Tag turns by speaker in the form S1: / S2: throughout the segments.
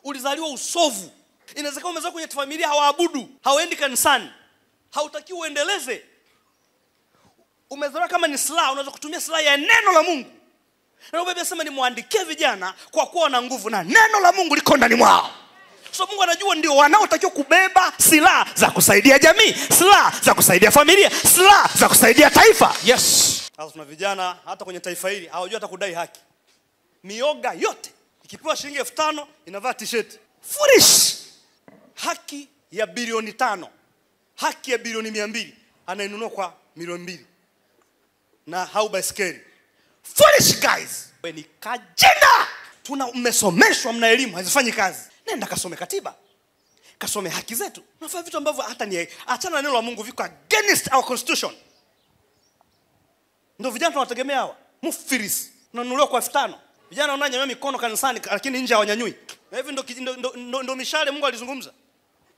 S1: Ulizaliwa usovu. Inawezekana umezaliwa kwenye familia hawaabudu, hawaendi kanisani. Hautaki uendeleze. Umezaliwa kama ni silaha, unaweza kutumia silaha ya neno la Mungu. Na Biblia inasema ni muandikie vijana kwa kuwa na nguvu na neno la Mungu liko ndani mwao. So Mungu anajua ndio wanaotakiwa kubeba silaha za kusaidia jamii, silaha za kusaidia familia, silaha za kusaidia taifa.
S2: Yes.
S1: Sasa tuna vijana hata kwenye taifa hili hawajui hata kudai haki. Mioga yote ikipewa shilingi 5,000 inavaa t-shirt. Foolish. Haki ya bilioni 5, haki ya bilioni 200 anainunua kwa milioni 2. Na hau baiskeli. Foolish guys. Wewe ni kajenda. Mmesomeshwa, mna elimu, hazifanyi kazi. Nenda kasome katiba. Kasome haki zetu. Unafanya vitu ambavyo hata ni achana na neno la Mungu, viko against our constitution. Ndio vijana tunategemea hawa. Mufiris. Unanunuliwa kwa 5,000. Vijana wananyanyua mikono kanisani lakini nje hawanyanyui. Na hivi ndio mishale Mungu alizungumza.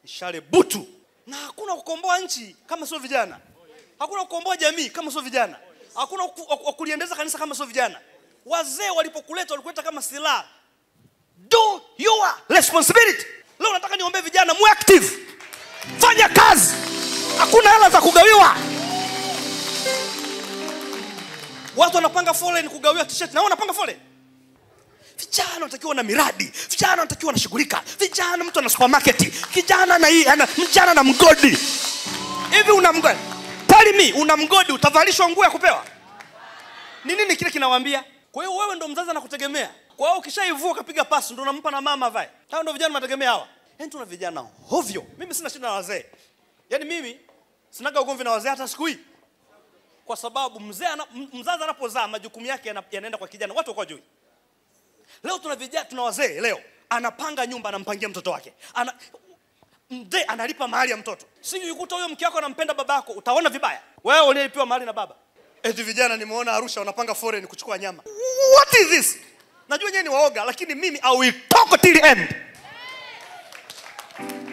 S1: Mishale butu. Na hakuna kukomboa nchi kama sio vijana. Hakuna kukomboa jamii kama sio vijana. Hakuna kuliendeleza kanisa kama sio vijana. Wazee walipokuleta walikuleta kama silaha. Do your responsibility. Leo nataka niombe vijana mu active. Fanya kazi. Hakuna hela za kugawiwa. Watu wanapanga foleni kugawiwa t-shirt na wao wanapanga foleni. Vijana wanatakiwa na miradi, vijana wanatakiwa na shughulika, vijana mtu ana supermarket, kijana na hii ana mjana na mgodi. Hivi una mgodi? Tell me, una mgodi utavalishwa nguo ya kupewa? Ni nini kile kinawaambia? Kwa hiyo wewe ndo mzazi anakutegemea. Kwa hiyo ukishaivua ukapiga pasi ndo unampa na mama avae. Hao ndo vijana wanategemea hawa. Yaani tuna vijana hovyo. Mimi sina shida na wazee. Yaani mimi sinaga ugomvi na wazee hata siku hii. Kwa sababu mzazi anapozaa majukumu yake yanaenda kwa kijana. Watu wako juu. Leo tuna vijana, tuna wazee leo. Anapanga nyumba, anampangia mtoto wake. Mzee analipa mahali ya mtoto. Sisi ukuta huyo mke wako anampenda babako, utaona vibaya. Wewe unalipiwa mahali na baba. Eti vijana nimeona Arusha wanapanga foreign kuchukua nyama. What is this? Najua nyenye ni waoga lakini mimi I will talk till the end.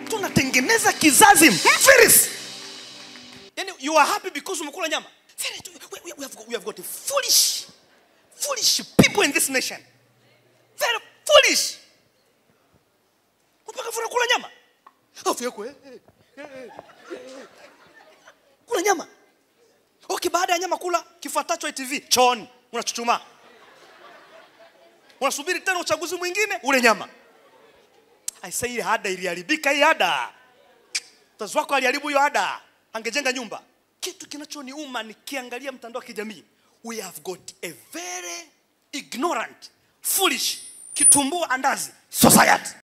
S1: Tunatengeneza kizazi mfiris. Yani you are happy because umekula nyama. We have got a foolish people in this nation. Very foolish. Unapaka fura kula nyama. Afu yako kula nyama. Okay, baada ya nyama kula kifuatacho TV chooni unachuchuma. Unasubiri tena uchaguzi mwingine ule nyama. I say hada iliharibika hii hada. Mzazi wako aliharibu hiyo hada. Angejenga nyumba. Kitu kinachoniuma nikiangalia mtandao wa kijamii. We have got a very ignorant, foolish, kitumbua andazi society.